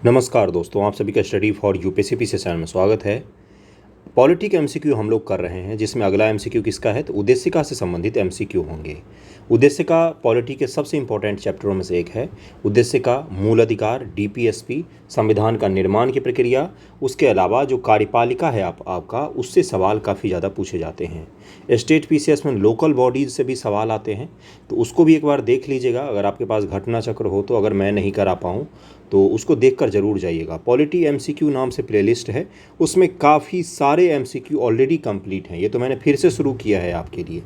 नमस्कार दोस्तों, आप सभी का स्टडी फॉर यूपीएससी चैनल में स्वागत है। पॉलिटी के एमसीक्यू हम लोग कर रहे हैं, जिसमें अगला एमसीक्यू किसका है तो उद्देशिका से संबंधित एमसीक्यू होंगे। उद्देशिका पॉलिटी के सबसे इंपॉर्टेंट चैप्टरों में से एक है। उद्देशिका मूल अधिकार, डीपीएसपी, संविधान का निर्माण की प्रक्रिया, उसके अलावा जो कार्यपालिका है आपका उससे सवाल काफ़ी ज़्यादा पूछे जाते हैं। स्टेट पीसीएस में लोकल बॉडीज़ से भी सवाल आते हैं, तो उसको भी एक बार देख लीजिएगा। अगर आपके पास घटना चक्र हो तो, अगर मैं नहीं करा पाऊँ तो उसको देखकर ज़रूर जाइएगा। पॉलिटी एमसीक्यू नाम से प्लेलिस्ट है, उसमें काफ़ी सारे एमसीक्यू ऑलरेडी कंप्लीट हैं। ये तो मैंने फिर से शुरू किया है आपके लिए,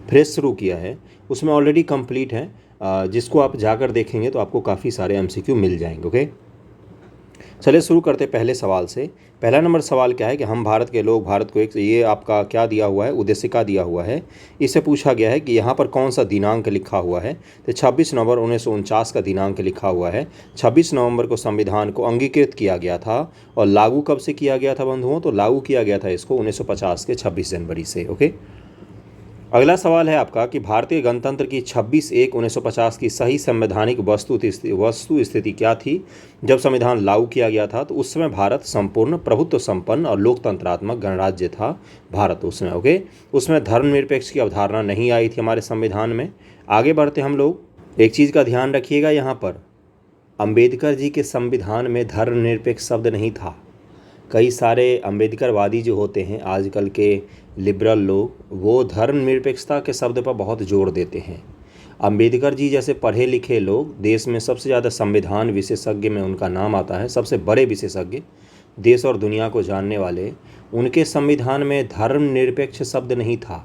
फ्रेश शुरू किया है, उसमें ऑलरेडी कंप्लीट है। जिसको आप जाकर देखेंगे तो आपको काफ़ी सारे एमसीक्यू मिल जाएंगे। ओके, चलिए शुरू करते पहले सवाल से। पहला नंबर सवाल क्या है कि हम भारत के लोग, भारत को एक, ये आपका क्या दिया हुआ है, उद्देशिका दिया हुआ है। इससे पूछा गया है कि यहाँ पर कौन सा दिनांक लिखा हुआ है, तो 26 नवंबर 1949 का दिनांक लिखा हुआ है। 26 नवंबर को संविधान को अंगीकृत किया गया था। और लागू कब से किया गया था बंधुओं, तो लागू किया गया था इसको 1950 के 26 जनवरी से। ओके, अगला सवाल है आपका कि भारतीय गणतंत्र की 26/1/1950 की सही संवैधानिक वस्तु स्थिति क्या थी। जब संविधान लागू किया गया था तो उस समय भारत संपूर्ण प्रभुत्व संपन्न और लोकतंत्रात्मक गणराज्य था भारत उस समय। ओके, उसमें धर्मनिरपेक्ष की अवधारणा नहीं आई थी हमारे संविधान में। आगे बढ़ते हम लोग। एक चीज़ का ध्यान रखिएगा, यहाँ पर अंबेडकर जी के संविधान में धर्मनिरपेक्ष शब्द नहीं था। कई सारे अंबेडकरवादी जो होते हैं आजकल के लिबरल लोग, वो धर्मनिरपेक्षता के शब्द पर बहुत जोर देते हैं। अंबेडकर जी जैसे पढ़े लिखे लोग, देश में सबसे ज़्यादा संविधान विशेषज्ञ में उनका नाम आता है, सबसे बड़े विशेषज्ञ, देश और दुनिया को जानने वाले, उनके संविधान में धर्मनिरपेक्ष शब्द नहीं था,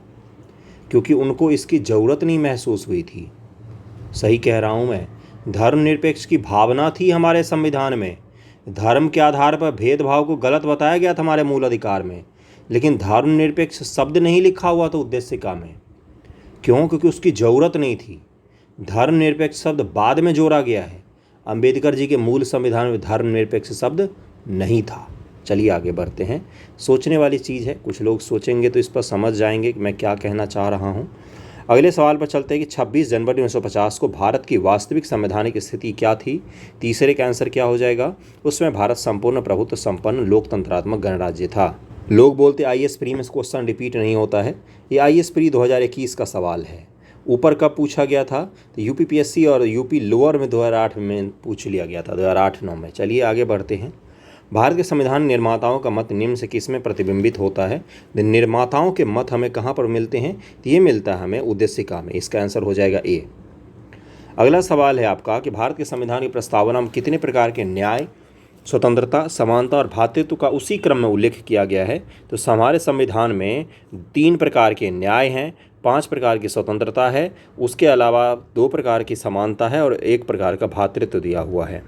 क्योंकि उनको इसकी ज़रूरत नहीं महसूस हुई थी। सही कह रहा हूँ मैं, धर्मनिरपेक्ष की भावना थी हमारे संविधान में। धर्म के आधार पर भेदभाव को गलत बताया गया था हमारे मूल अधिकार में, लेकिन धर्मनिरपेक्ष शब्द नहीं लिखा हुआ था उद्देशिका में। क्यों? क्योंकि उसकी ज़रूरत नहीं थी। धर्मनिरपेक्ष शब्द बाद में जोड़ा गया है। अंबेडकर जी के मूल संविधान में धर्मनिरपेक्ष शब्द नहीं था। चलिए आगे बढ़ते हैं। सोचने वाली चीज़ है, कुछ लोग सोचेंगे तो इस पर समझ जाएंगे कि मैं क्या कहना चाह रहा हूँ। अगले सवाल पर चलते हैं कि 26 जनवरी 1950 को भारत की वास्तविक संवैधानिक स्थिति क्या थी। तीसरे का आंसर क्या हो जाएगा? उसमें भारत संपूर्ण प्रभुत्व संपन्न लोकतंत्रात्मक गणराज्य था। लोग बोलते आईएएस प्री में क्वेश्चन रिपीट नहीं होता है। ये आईएएस प्री 2021 का सवाल है। ऊपर कब पूछा गया था तो यूपीपीएससी और यूपी लोअर में 2008 में पूछ लिया गया था, 2008-9 में। चलिए आगे बढ़ते हैं। भारत के संविधान निर्माताओं का मत निम्न से किस में प्रतिबिंबित होता है। निर्माताओं के मत हमें कहाँ पर मिलते हैं, तो ये मिलता है हमें उद्देशिका में। इसका आंसर हो जाएगा ए। अगला सवाल है आपका कि भारत के संविधान की प्रस्तावना में कितने प्रकार के न्याय, स्वतंत्रता, समानता और भ्रातृत्व का उसी क्रम में उल्लेख किया गया है। तो हमारे संविधान में 3 प्रकार के न्याय हैं, 5 प्रकार की स्वतंत्रता है, उसके अलावा 2 प्रकार की समानता है और 1 प्रकार का भ्रातृत्व दिया हुआ है।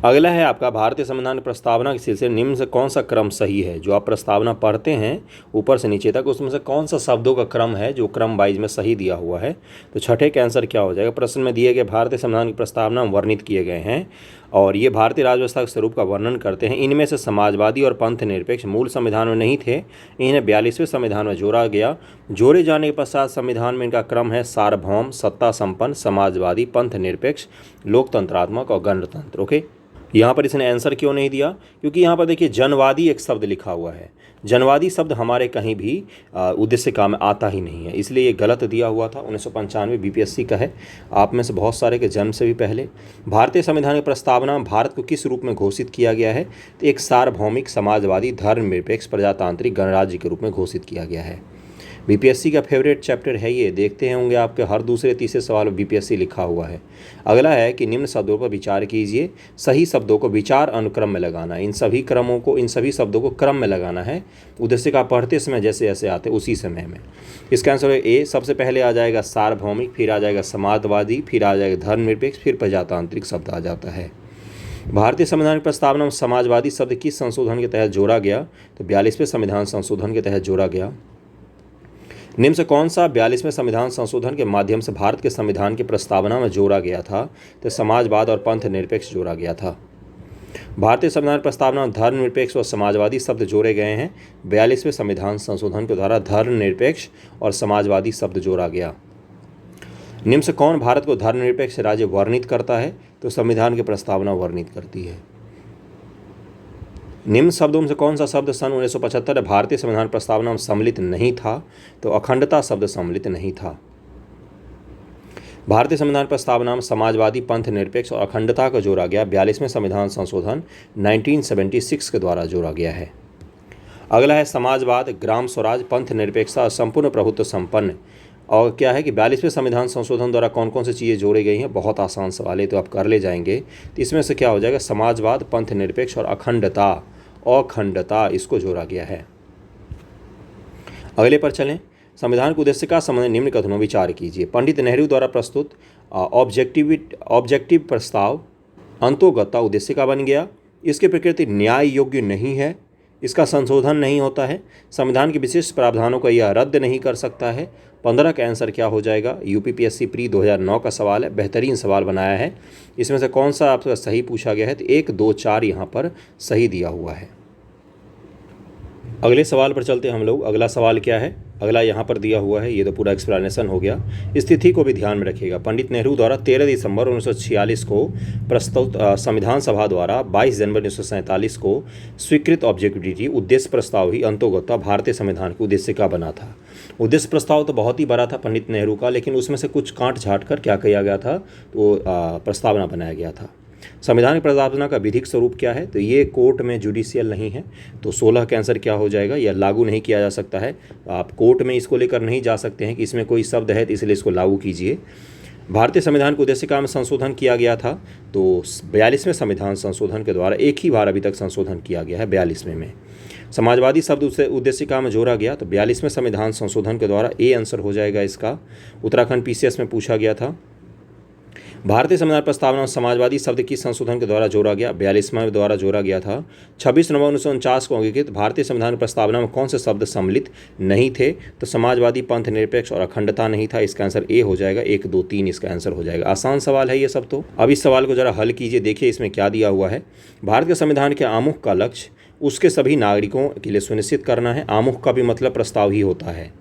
अगला है आपका भारतीय संविधान की प्रस्तावना के सिलसिले निम्न से कौन सा क्रम सही है। जो आप प्रस्तावना पढ़ते हैं ऊपर से नीचे तक, उसमें से कौन सा शब्दों का क्रम है जो क्रम वाइज में सही दिया हुआ है। तो छठे का आंसर क्या हो जाएगा? प्रश्न में दिए गए भारतीय संविधान की प्रस्तावना वर्णित किए गए हैं और ये भारतीय राज्य व्यवस्था के स्वरूप का वर्णन करते हैं। इनमें से समाजवादी और पंथ निरपेक्ष मूल संविधान में नहीं थे, इन्हें 42वें संविधान में जोड़ा गया। जोड़े जाने के पश्चात संविधान में इनका क्रम है सार्वभौम, सत्ता संपन्न, समाजवादी, पंथ निरपेक्ष, लोकतंत्रात्मक और गणतंत्र। ओके, यहाँ पर इसने आंसर क्यों नहीं दिया? क्योंकि यहाँ पर देखिए जनवादी एक शब्द लिखा हुआ है। जनवादी शब्द हमारे कहीं भी उद्देशिका में आता ही नहीं है, इसलिए ये गलत दिया हुआ था। 1995 बीपीएससी का है, आप में से बहुत सारे के जन्म से भी पहले। भारतीय संविधान की प्रस्तावना में भारत को किस रूप में घोषित किया गया है? तो एक सार्वभौमिक, समाजवादी, धर्मनिरपेक्ष, प्रजातांत्रिक गणराज्य के रूप में घोषित किया गया है। बीपीएससी का फेवरेट चैप्टर है ये, देखते होंगे आपके हर दूसरे तीसरे सवाल में बीपीएससी लिखा हुआ है। अगला है कि निम्न शब्दों पर विचार कीजिए, सही शब्दों को विचार अनुक्रम में लगाना। इन सभी शब्दों को क्रम में लगाना है, उद्देशिका पढ़ते समय जैसे जैसे आते उसी समय में। इसका आंसर है ए। सबसे पहले आ जाएगा सार्वभौमिक, फिर आ जाएगा समाजवादी, फिर आ जाएगा धर्मनिरपेक्ष, फिर प्रजातांत्रिक शब्द आ जाता है। भारतीय संविधान की प्रस्तावना में समाजवादी शब्द किस संशोधन के तहत जोड़ा गया? तो 42वें संविधान संशोधन के तहत जोड़ा गया। निम्न से कौन सा 42वें संविधान संशोधन के माध्यम से भारत के संविधान की प्रस्तावना में जोड़ा गया था? तो समाजवाद और पंथ निरपेक्ष जोड़ा गया था। भारतीय संविधान प्रस्तावना में धर्मनिरपेक्ष और समाजवादी शब्द जोड़े गए हैं। 42वें संविधान संशोधन के द्वारा धर्मनिरपेक्ष और समाजवादी शब्द जोड़ा गया। निम्न से कौन भारत को धर्मनिरपेक्ष राज्य वर्णित करता है? तो संविधान की प्रस्तावना वर्णित करती है। निम्न शब्दों में से कौन सा शब्द सन 1975 भारतीय संविधान प्रस्तावना में सम्मिलित नहीं था? तो अखंडता शब्द सम्मिलित नहीं था। भारतीय संविधान प्रस्तावना में समाजवादी, पंथ निरपेक्ष और अखंडता को जोड़ा गया 42वें संविधान संशोधन 1976 के द्वारा जोड़ा गया है। अगला है समाजवाद, ग्राम स्वराज, पंथ निरपेक्षता और संपूर्ण प्रभुत्व संपन्न। और क्या है कि 42वें संविधान संशोधन द्वारा कौन कौन सी चीज़ें जोड़ी गई हैं? बहुत आसान सवाल है, तो आप कर ले जाएंगे। तो इसमें से क्या हो जाएगा? समाजवाद, पंथ निरपेक्ष और अखंडता इसको जोड़ा गया है। अगले पर चलें। संविधान के उद्देश्य का संबंध निम्न कथनों विचार कीजिए। पंडित नेहरू द्वारा प्रस्तुत ऑब्जेक्टिव प्रस्ताव अंतोगत्ता उद्देश्य का बन गया। इसकी प्रकृति न्याय योग्य नहीं है, इसका संशोधन नहीं होता है, संविधान के विशिष्ट प्रावधानों को यह रद्द नहीं कर सकता है। 15 का आंसर क्या हो जाएगा? यूपीपीएससी प्री 2009 का सवाल है, बेहतरीन सवाल बनाया है। इसमें से कौन सा आपका सही पूछा गया है? तो 1, 2, 4 यहाँ पर सही दिया हुआ है। अगले सवाल पर चलते हैं हम लोग। अगला सवाल क्या है? अगला यहाँ पर दिया हुआ है, ये तो पूरा एक्सप्लेनेशन हो गया। स्थिति को भी ध्यान में रखिएगा। पंडित नेहरू द्वारा 13 दिसंबर 1946 को प्रस्तुत संविधान सभा द्वारा 22 जनवरी 1947 को स्वीकृत ऑब्जेक्टिविटी उद्देश्य प्रस्ताव ही अंतोगत्ता भारतीय संविधान के उद्देश्य का बना था। उद्देश्य प्रस्ताव तो बहुत ही बड़ा था पंडित नेहरू का, लेकिन उसमें से कुछ काट छाट कर क्या किया गया था? तो प्रस्तावना बनाया गया था। संविधान की प्रस्तावना का विधिक स्वरूप क्या है? तो ये कोर्ट में जुडिशियल नहीं है, तो 16 का आंसर क्या हो जाएगा? यह लागू नहीं किया जा सकता है। आप कोर्ट में इसको लेकर नहीं जा सकते हैं कि इसमें कोई शब्द है तो इसलिए इसको लागू कीजिए। भारतीय संविधान को उद्देश्य का में संशोधन किया गया था, तो 42वें संविधान संशोधन के द्वारा एक ही बार अभी तक संशोधन किया गया है, 42वें में। समाजवादी शब्द उससे उद्देश्य का में जोड़ा गया, तो 42वें संविधान संशोधन के द्वारा ए आंसर हो जाएगा इसका। उत्तराखंड पीसीएस में पूछा गया था। भारतीय संविधान प्रस्तावना में समाजवादी शब्द किस संशोधन के द्वारा जोड़ा गया? 42वें द्वारा जोड़ा गया था। 26 नवंबर 1949 को अंगीकृत भारतीय संविधान प्रस्तावना में कौन से शब्द सम्मिलित नहीं थे? तो समाजवादी, पंथ निरपेक्ष और अखंडता नहीं था। इसका आंसर ए हो जाएगा। 1, 2, 3 इसका आंसर हो जाएगा। आसान सवाल है ये सब। तो अब इस सवाल को जरा हल कीजिए। देखिए इसमें क्या दिया हुआ है। भारत के संविधान के आमुख का लक्ष्य उसके सभी नागरिकों के लिए सुनिश्चित करना है। आमुख का भी मतलब प्रस्ताव ही होता है।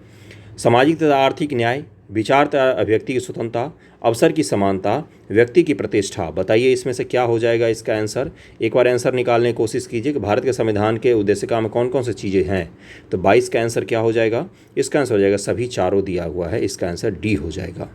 सामाजिक तथा आर्थिक न्याय, विचार तथा अभिव्यक्ति की स्वतंत्रता, अवसर की समानता, व्यक्ति की प्रतिष्ठा। बताइए इसमें से क्या हो जाएगा इसका आंसर? एक बार आंसर निकालने की कोशिश कीजिए कि भारत के संविधान के उद्देशिका में कौन कौन सी चीज़ें हैं। तो 22 का आंसर क्या हो जाएगा? इसका आंसर हो जाएगा सभी चारों दिया हुआ है। इसका आंसर डी हो जाएगा।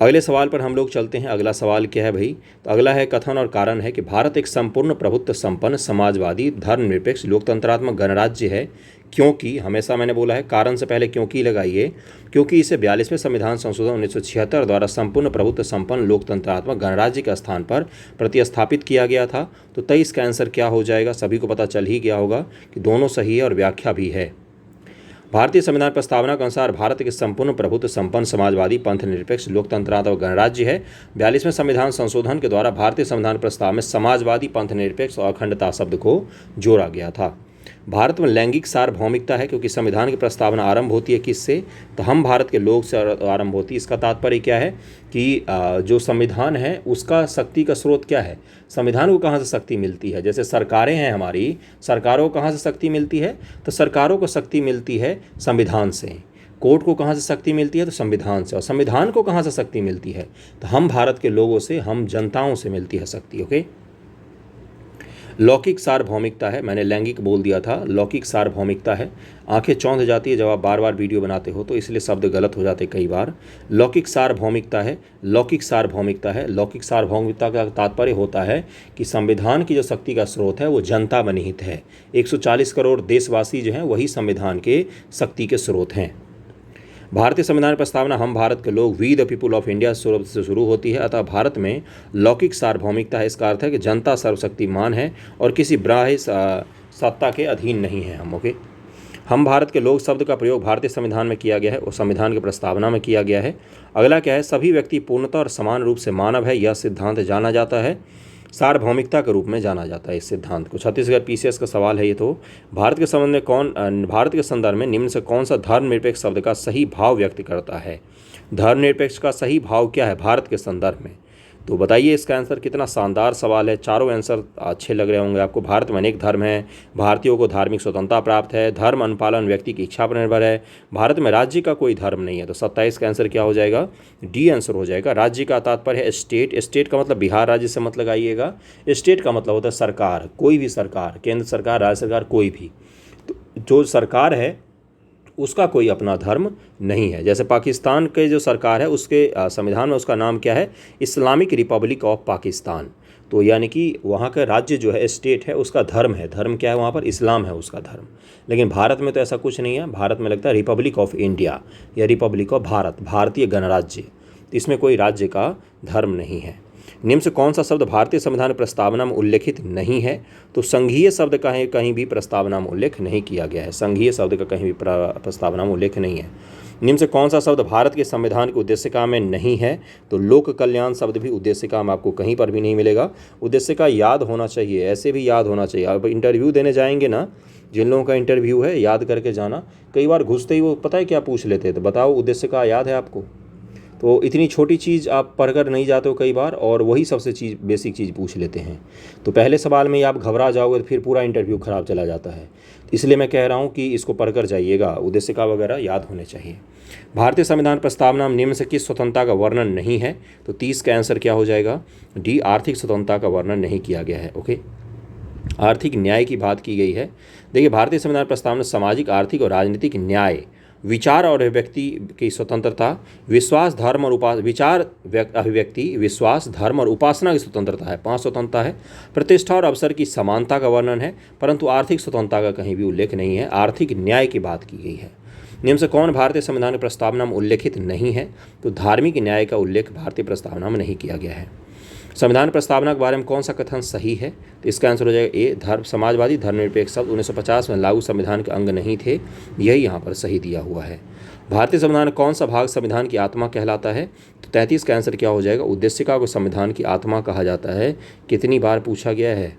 अगले सवाल पर हम लोग चलते हैं। अगला सवाल क्या है भाई? तो अगला है कथन और कारण है कि भारत एक संपूर्ण प्रभुत्व संपन्न समाजवादी धर्मनिरपेक्ष लोकतंत्रात्मक गणराज्य है, क्योंकि हमेशा मैंने बोला है कारण से पहले क्योंकि लगाइए, क्योंकि इसे 42वें संविधान संशोधन 1976 द्वारा संपूर्ण प्रभुत्व संपन्न लोकतंत्रात्मक गणराज्य के स्थान पर प्रतिस्थापित किया गया था। तो 23 का आंसर क्या हो जाएगा? सभी को पता चल ही गया होगा कि दोनों सही है और व्याख्या भी है। भारतीय संविधान प्रस्तावना के अनुसार भारत के संपूर्ण प्रभुत्व संपन्न समाजवादी पंथ निरपेक्ष लोकतंत्रात्मक गणराज्य है। 42वें संविधान संशोधन के द्वारा भारतीय संविधान प्रस्ताव में समाजवादी पंथ निरपेक्ष और अखंडता शब्द को जोड़ा गया था। भारत में लैंगिक सार्वभौमिकता है, क्योंकि संविधान की प्रस्तावना आरंभ होती है किससे? तो हम भारत के लोग से आरंभ होती है। इसका तात्पर्य क्या है कि जो संविधान है उसका शक्ति का स्रोत क्या है? संविधान को कहाँ से शक्ति मिलती है? जैसे सरकारें हैं हमारी, सरकारों को कहाँ से शक्ति मिलती है? तो सरकारों को शक्ति मिलती है संविधान से। कोर्ट को कहाँ से शक्ति मिलती है? तो संविधान से। और संविधान को कहाँ से शक्ति मिलती है? तो हम भारत के लोगों से, हम जनताओं से मिलती है शक्ति। ओके। लौकिक सार्वभौमिकता है, मैंने लैंगिक बोल दिया था, लौकिक सार्वभौमिकता है। आंखें चौंध जाती है जब आप बार बार वीडियो बनाते हो, तो इसलिए शब्द गलत हो जाते कई बार। लौकिक सार्वभौमिकता है, लौकिक सार्वभौमिकता है। लौकिक सार्वभौमिकता का तात्पर्य होता है कि संविधान की जो शक्ति का स्रोत है वो जनता में निहित है। 140 करोड़ देशवासी जो हैं वही संविधान के शक्ति के स्रोत हैं। भारतीय संविधान प्रस्तावना हम भारत के लोग, we the people of India से शुरू होती है। अतः भारत में लौकिक सार्वभौमिकता है। इसका अर्थ है कि जनता सर्वशक्तिमान है और किसी बाह्य सत्ता के अधीन नहीं है हम। ओके। हम भारत के लोग शब्द का प्रयोग भारतीय संविधान में किया गया है और संविधान की प्रस्तावना में किया गया है। अगला क्या है? सभी व्यक्ति पूर्णतः और समान रूप से मानव है, यह सिद्धांत जाना जाता है। सार्वभौमिकता के रूप में जाना जाता है इस सिद्धांत को। छत्तीसगढ़ पीसीएस का सवाल है ये। तो भारत के संबंध में भारत के संदर्भ में निम्न से कौन सा धर्मनिरपेक्ष शब्द का सही भाव व्यक्त करता है? धर्मनिरपेक्ष का सही भाव क्या है भारत के संदर्भ में? तो बताइए इसका आंसर। कितना शानदार सवाल है, चारों आंसर अच्छे लग रहे होंगे आपको। भारत में अनेक धर्म हैं, भारतीयों को धार्मिक स्वतंत्रता प्राप्त है, धर्म अनुपालन व्यक्ति की इच्छा पर निर्भर है, भारत में राज्य का कोई धर्म नहीं है। तो 27 का आंसर क्या हो जाएगा? डी आंसर हो जाएगा। राज्य का तात्पर्य है स्टेट, स्टेट का मतलब बिहार राज्य से मत लगाइएगा। स्टेट का मतलब होता है सरकार, कोई भी सरकार, केंद्र सरकार, राज्य सरकार, कोई भी। तो जो सरकार है उसका कोई अपना धर्म नहीं है। जैसे पाकिस्तान के जो सरकार है उसके संविधान में उसका नाम क्या है? Islamic Republic of Pakistan. तो यानी कि वहाँ का राज्य जो है, स्टेट है, उसका धर्म है, धर्म क्या है वहाँ पर? इस्लाम है उसका धर्म। लेकिन भारत में तो ऐसा कुछ नहीं है। भारत में लगता है रिपब्लिक ऑफ इंडिया या रिपब्लिक ऑफ भारत, भारतीय गणराज्य। तो इसमें कोई राज्य का धर्म नहीं है। निम्न से कौन सा शब्द भारतीय संविधान प्रस्तावना में उल्लेखित नहीं है? तो संघीय शब्द कहीं भी प्रस्तावना में उल्लेख नहीं किया गया है। संघीय शब्द का कहीं भी प्रस्तावना में उल्लेख नहीं है। निम्न से कौन सा शब्द भारत के संविधान की उद्देशिका में नहीं है? तो लोक कल्याण शब्द भी उद्देशिका में आपको कहीं पर भी नहीं मिलेगा। उद्देशिका याद होना चाहिए, ऐसे भी याद होना चाहिए। अब इंटरव्यू देने जाएंगे ना, जिन लोगों का इंटरव्यू है, याद करके जाना। कई बार घुसते ही वो पता है क्या पूछ लेते हैं? तो बताओ उद्देशिका याद है आपको? तो इतनी छोटी चीज़ आप पढ़कर नहीं जाते हो कई बार, और वही सबसे बेसिक चीज़ पूछ लेते हैं। तो पहले सवाल में ही आप घबरा जाओगे तो फिर पूरा इंटरव्यू ख़राब चला जाता है। इसलिए मैं कह रहा हूँ कि इसको पढ़कर जाइएगा, उद्देशिका वगैरह याद होने चाहिए। भारतीय संविधान प्रस्तावना में निम्न से किस स्वतंत्रता का वर्णन नहीं है? तो 30 का आंसर क्या हो जाएगा? डी, आर्थिक स्वतंत्रता का वर्णन नहीं किया गया है। ओके, आर्थिक न्याय की बात की गई है। देखिए, भारतीय संविधान प्रस्तावना में सामाजिक, आर्थिक और राजनीतिक न्याय, विचार और अभिव्यक्ति की स्वतंत्रता, विश्वास, धर्म और अभिव्यक्ति, विश्वास, धर्म और उपासना की स्वतंत्रता है, 5 स्वतंत्रता है। प्रतिष्ठा और अवसर की समानता का वर्णन है, परंतु आर्थिक स्वतंत्रता का कहीं भी उल्लेख नहीं है। आर्थिक न्याय की बात की गई है। निम्न से कौन भारतीय संविधान की प्रस्तावना में उल्लेखित नहीं है? तो धार्मिक न्याय का उल्लेख भारतीय प्रस्तावना में नहीं किया गया है। संविधान प्रस्तावना के बारे में कौन सा कथन सही है? तो इसका आंसर हो जाएगा ए, धर्म समाजवादी धर्मनिरपेक्ष शब्द 1950 में लागू संविधान के अंग नहीं थे। यही यहाँ पर सही दिया हुआ है। भारतीय संविधान कौन सा भाग संविधान की आत्मा कहलाता है? तो 33 का आंसर क्या हो जाएगा? उद्देशिका को संविधान की आत्मा कहा जाता है। कितनी बार पूछा गया है।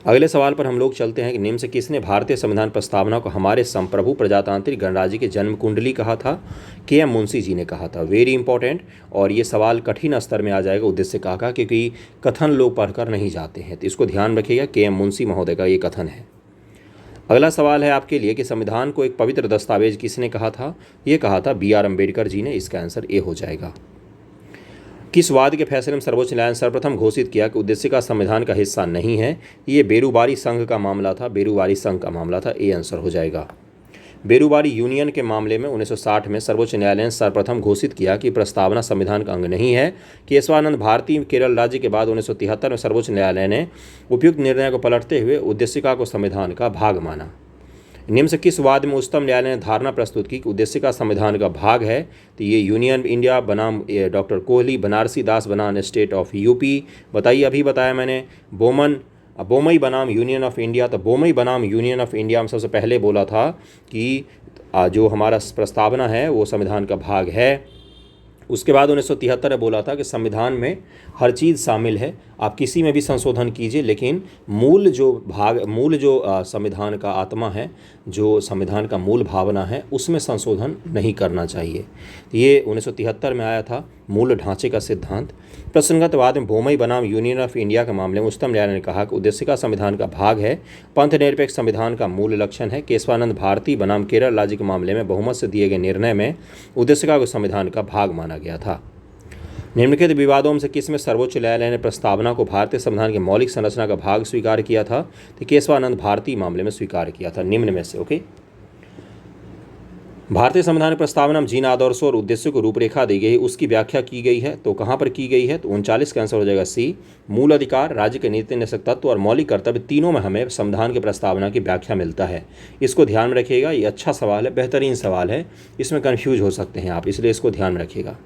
अगले सवाल पर हम लोग चलते हैं कि निम्न से किसने भारतीय संविधान प्रस्तावना को हमारे संप्रभु प्रजातांत्रिक गणराज्य की जन्म कुंडली कहा था? के.एम. मुंशी जी ने कहा था। वेरी इंपॉर्टेंट, और ये सवाल कठिन स्तर में आ जाएगा उद्देशिका का, क्योंकि कथन लोग पढ़कर नहीं जाते हैं। तो इसको ध्यान रखिएगा, के.एम. मुंशी महोदय का ये कथन है। अगला सवाल है आपके लिए कि संविधान को एक पवित्र दस्तावेज किसने कहा था? ये कहा था बी.आर. अम्बेडकर जी ने। इसका आंसर ए हो जाएगा। किस वाद के फैसले में सर्वोच्च न्यायालय ने सर्वप्रथम घोषित किया कि उद्देशिका संविधान का हिस्सा नहीं है? ये बेरूबारी संघ का मामला था। बेरूबारी संघ का मामला था। ए आंसर हो जाएगा। बेरूबारी यूनियन के मामले में 1960 में सर्वोच्च न्यायालय ने सर्वप्रथम घोषित किया कि प्रस्तावना संविधान का अंग नहीं है। केशवानंद भारती केरल राज्य के बाद 1973 में सर्वोच्च न्यायालय ने उपयुक्त निर्णय को पलटते हुए उद्देशिका को संविधान का भाग माना। निम्न से किस वाद में उच्चतम न्यायालय ने धारणा प्रस्तुत की कि उद्देशिका संविधान का भाग है? तो ये यूनियन इंडिया बनाम डॉक्टर कोहली, बनारसी दास बनाम स्टेट ऑफ यूपी। बताइए, अभी बताया मैंने, बोमई बनाम यूनियन ऑफ इंडिया। तो बोमई बनाम यूनियन ऑफ इंडिया में सबसे पहले बोला था कि जो हमारा प्रस्तावना है वो संविधान का भाग है। उसके बाद 1973 में बोला था कि संविधान में हर चीज़ शामिल है, आप किसी में भी संशोधन कीजिए, लेकिन मूल जो संविधान का आत्मा है, जो संविधान का मूल भावना है, उसमें संशोधन नहीं करना चाहिए। ये 1973 में आया था मूल ढांचे का सिद्धांत। प्रसंगत बाद में बोमई बनाम यूनियन ऑफ इंडिया के मामले में उच्चतम न्यायालय ने कहा कि उद्देशिका संविधान का भाग है, पंथ निरपेक्ष संविधान का मूल लक्षण है। केशवानंद भारती बनाम केरल राज्य के मामले में बहुमत से दिए गए निर्णय में उद्देशिका को संविधान का भाग माना गया था। निम्नलिखित विवादों में से किसमें सर्वोच्च न्यायालय ने प्रस्तावना को भारतीय संविधान की मौलिक संरचना का भाग स्वीकार किया था? तो केशवानंद भारती मामले में स्वीकार किया था। निम्न में से ओके। भारतीय संविधान प्रस्तावना में जिन आदर्शों और उद्देश्यों को रूपरेखा दी गई, उसकी व्याख्या की गई है। तो कहाँ पर की गई है? तो 39 का आंसर हो जाएगा सी। मूल अधिकार, राज्य के नीति निषेध तत्व और मौलिक कर्तव्य, तीनों में हमें संविधान की प्रस्तावना की व्याख्या मिलता है। इसको ध्यान में रखिएगा, ये अच्छा सवाल है, बेहतरीन सवाल है, इसमें कन्फ्यूज हो सकते हैं आप, इसलिए इसको ध्यान रखिएगा।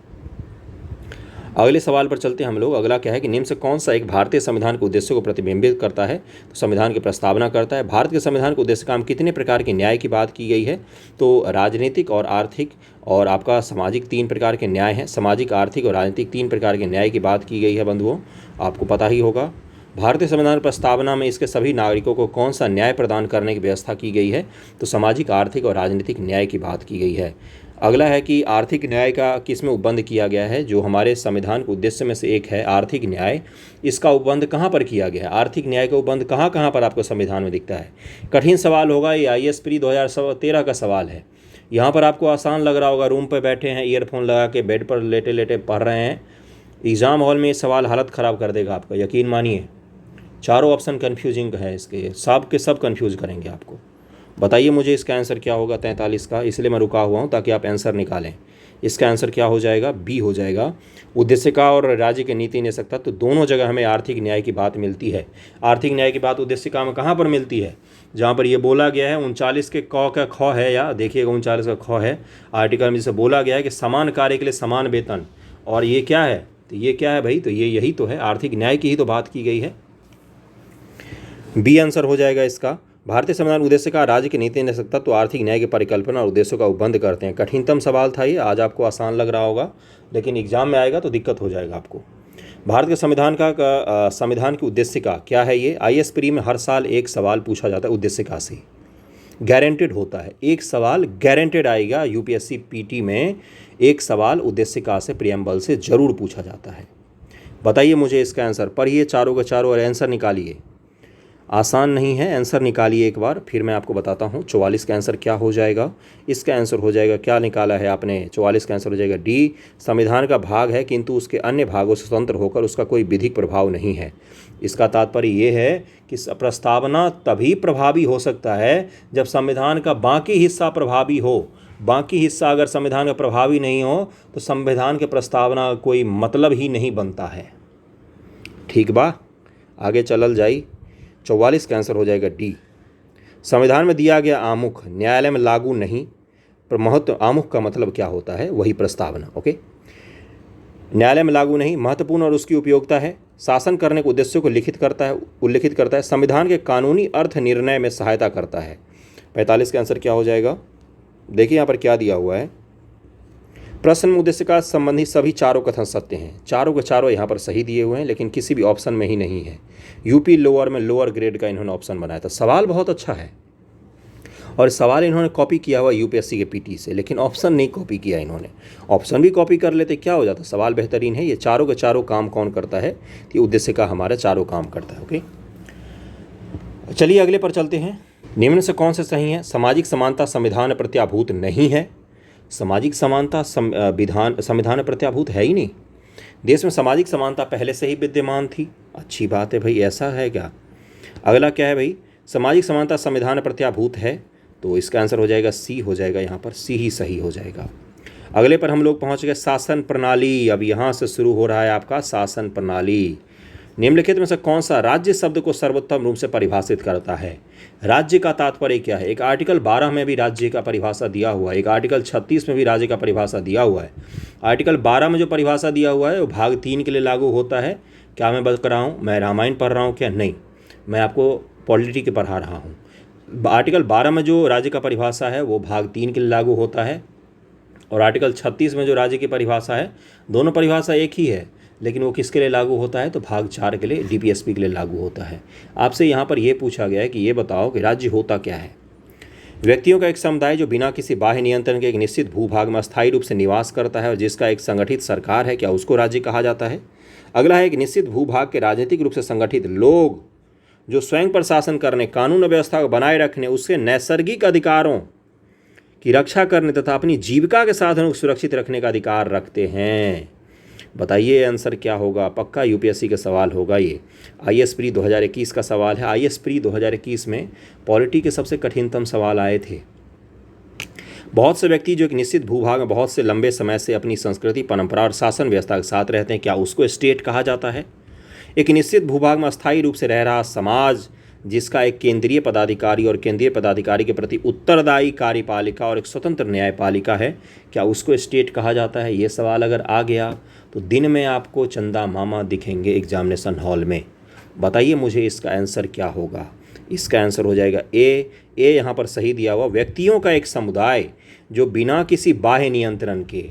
अगले सवाल पर चलते हैं हम लोग। अगला क्या है कि निम्न से कौन सा एक भारतीय संविधान के उद्देश्य को प्रतिबिंबित करता है? तो संविधान की प्रस्तावना करता है। भारत के संविधान के उद्देश्य का कितने प्रकार के न्याय की बात की गई है? तो राजनीतिक और आर्थिक और आपका सामाजिक 3 प्रकार के न्याय हैं। सामाजिक, आर्थिक और राजनीतिक 3 प्रकार के न्याय की बात की गई है बंधुओं, आपको पता ही होगा। भारतीय संविधान प्रस्तावना में इसके सभी नागरिकों को कौन सा न्याय प्रदान करने की व्यवस्था की गई है? तो सामाजिक, आर्थिक और राजनीतिक न्याय की बात की गई है। अगला है कि आर्थिक न्याय का किसमें उपबंध किया गया है। जो हमारे संविधान के उद्देश्य में से एक है आर्थिक न्याय, इसका उपबंध कहाँ पर किया गया है? आर्थिक न्याय का उपबंध कहाँ कहाँ पर आपको संविधान में दिखता है? कठिन सवाल होगा, ये IAS प्री 2013 का सवाल है। यहाँ पर आपको आसान लग रहा होगा, रूम पर बैठे हैं, ईयरफोन लगा के बेड पर लेटे लेटे पढ़ रहे हैं। एग्ज़ाम हॉल में ये सवाल हालत ख़राब कर देगा आपका, यकीन मानिए। चारों ऑप्शन कन्फ्यूजिंग है इसके, सब के सब कन्फ्यूज करेंगे आपको। बताइए मुझे इसका आंसर क्या होगा 43 का, इसलिए मैं रुका हुआ हूँ ताकि आप आंसर निकालें। इसका आंसर क्या हो जाएगा? बी हो जाएगा। उद्देश्य का और राज्य की नीति नहीं सकता, तो दोनों जगह हमें आर्थिक न्याय की बात मिलती है। आर्थिक न्याय की बात उद्देश्य का में कहाँ पर मिलती है? जहाँ पर ये बोला गया है 39 के क का ख है, या देखिएगा 39 का ख है आर्टिकल में, जिसे बोला गया है कि समान कार्य के लिए समान वेतन। और ये क्या है? तो ये क्या है भाई? तो ये यही तो है, आर्थिक न्याय की ही तो बात की गई है। बी आंसर हो जाएगा इसका। भारतीय संविधान उद्देश्य का राज्य की नीति नहीं सकता, तो आर्थिक न्याय की परिकल्पना और उद्देश्यों का उपबंध करते हैं। कठिनतम सवाल था ये, आज आपको आसान लग रहा होगा, लेकिन एग्जाम में आएगा तो दिक्कत हो जाएगा आपको। भारत के संविधान का संविधान की उद्देश्य का क्या है? ये IAS प्री में हर साल एक सवाल पूछा जाता है उद्देश्य का से, गारंटेड होता है। एक सवाल गारंटेड आएगा UPSC PT में, एक सवाल उद्देश्य का से प्रियम्बल से जरूर पूछा जाता है। बताइए मुझे इसका आंसर, पढ़िए चारों के चारों और आंसर निकालिए। आसान नहीं है, आंसर निकालिए एक बार, फिर मैं आपको बताता हूँ 44 का आंसर क्या हो जाएगा। इसका आंसर हो जाएगा, क्या निकाला है आपने? 44 का आंसर हो जाएगा डी। संविधान का भाग है किंतु उसके अन्य भागों से स्वतंत्र होकर उसका कोई विधिक प्रभाव नहीं है। इसका तात्पर्य ये है कि प्रस्तावना तभी प्रभावी हो सकता है जब संविधान का बाकी हिस्सा प्रभावी हो। बाकी हिस्सा अगर संविधान का प्रभावी नहीं हो तो संविधान के प्रस्तावना का कोई मतलब ही नहीं बनता है। ठीक बा, आगे चलल जाई। 44 का आंसर हो जाएगा डी। संविधान में दिया गया आमुख न्यायालय में लागू नहीं, पर महत्व, आमुख का मतलब क्या होता है? वही प्रस्तावना। ओके, न्यायालय में लागू नहीं, महत्वपूर्ण और उसकी उपयोगिता है, शासन करने के उद्देश्यों को उल्लिखित करता है, संविधान के कानूनी अर्थ निर्णय में सहायता करता है। 45 का आंसर क्या हो जाएगा? देखिए यहाँ पर क्या दिया हुआ है। प्रश्न में उद्देश्य का संबंधी सभी चारों कथन सत्य हैं। चारों के चारों यहाँ पर सही दिए हुए हैं, लेकिन किसी भी ऑप्शन में ही नहीं है। यूपी लोअर में लोअर ग्रेड का इन्होंने ऑप्शन बनाया था। सवाल बहुत अच्छा है और सवाल इन्होंने कॉपी किया हुआ UPSC के PT से, लेकिन ऑप्शन नहीं कॉपी किया इन्होंने। ऑप्शन भी कॉपी कर लेते क्या हो जाता? सवाल बेहतरीन है। ये चारों के चारों काम कौन करता है? ये उद्देश्य का हमारा चारों काम करता है। ओके, चलिए अगले पर चलते हैं। निम्न से कौन से सही है? सामाजिक समानता संविधान प्रत्याभूत नहीं है। सामाजिक समानता संविधान प्रत्याभूत है ही नहीं। देश में सामाजिक समानता पहले से ही विद्यमान थी। अच्छी बात है भाई, ऐसा है क्या? अगला क्या है भाई? सामाजिक समानता संविधान प्रत्याभूत है, तो इसका आंसर हो जाएगा सी हो जाएगा। यहाँ पर सी ही सही हो जाएगा। अगले पर हम लोग पहुँच गए शासन प्रणाली। अब यहाँ से शुरू हो रहा है आपका शासन प्रणाली। निम्नलिखित में से कौन सा राज्य शब्द को सर्वोत्तम रूप से परिभाषित करता है? राज्य का तात्पर्य क्या है? एक आर्टिकल 12 में भी राज्य का परिभाषा दिया हुआ है, एक आर्टिकल 36 में भी राज्य का परिभाषा दिया हुआ है। आर्टिकल 12 में जो परिभाषा दिया हुआ है वो भाग 3 के लिए लागू होता है। क्या मैं बता रहा हूँ? मैं रामायण पढ़ रहा हूँ क्या? नहीं, मैं आपको पॉलिटी के पढ़ा रहा हूँ। आर्टिकल 12 में जो राज्य का परिभाषा है वो भाग 3 के लिए लागू होता है, और आर्टिकल 36 में जो राज्य की परिभाषा है, दोनों परिभाषा एक ही है, लेकिन वो किसके लिए लागू होता है? तो भाग 4 के लिए, DPSP के लिए लागू होता है। आपसे यहाँ पर यह पूछा गया है कि ये बताओ कि राज्य होता क्या है? व्यक्तियों का एक समुदाय जो बिना किसी बाह्य नियंत्रण के एक निश्चित भूभाग में अस्थायी रूप से निवास करता है और जिसका एक संगठित सरकार है, क्या उसको राज्य कहा जाता है? अगला है, एक निश्चित भूभाग के राजनीतिक रूप से संगठित लोग जो स्वयं पर शासन करने, कानून व्यवस्था को बनाए रखने, उसके नैसर्गिक अधिकारों की रक्षा करने तथा अपनी जीविका के साधनों को सुरक्षित रखने का अधिकार रखते हैं। बताइए आंसर क्या होगा? पक्का UPSC का सवाल होगा ये। IAS प्री 2021 का सवाल है। IAS प्री 2021 में पॉलिटी के सबसे कठिनतम सवाल आए थे। बहुत से व्यक्ति जो एक निश्चित भूभाग में बहुत से लंबे समय से अपनी संस्कृति, परंपरा और शासन व्यवस्था के साथ रहते हैं, क्या उसको स्टेट कहा जाता है? एक निश्चित भूभाग में अस्थायी रूप से रह रहा समाज जिसका एक केंद्रीय पदाधिकारी और केंद्रीय पदाधिकारी के प्रति उत्तरदायी कार्यपालिका और एक स्वतंत्र न्यायपालिका है, क्या उसको स्टेट कहा जाता है? ये सवाल अगर आ गया तो दिन में आपको चंदा मामा दिखेंगे एग्जामिनेशन हॉल में। बताइए मुझे इसका आंसर क्या होगा? इसका आंसर हो जाएगा ए। यहाँ पर सही दिया हुआ, व्यक्तियों का एक समुदाय जो बिना किसी बाह्य नियंत्रण के,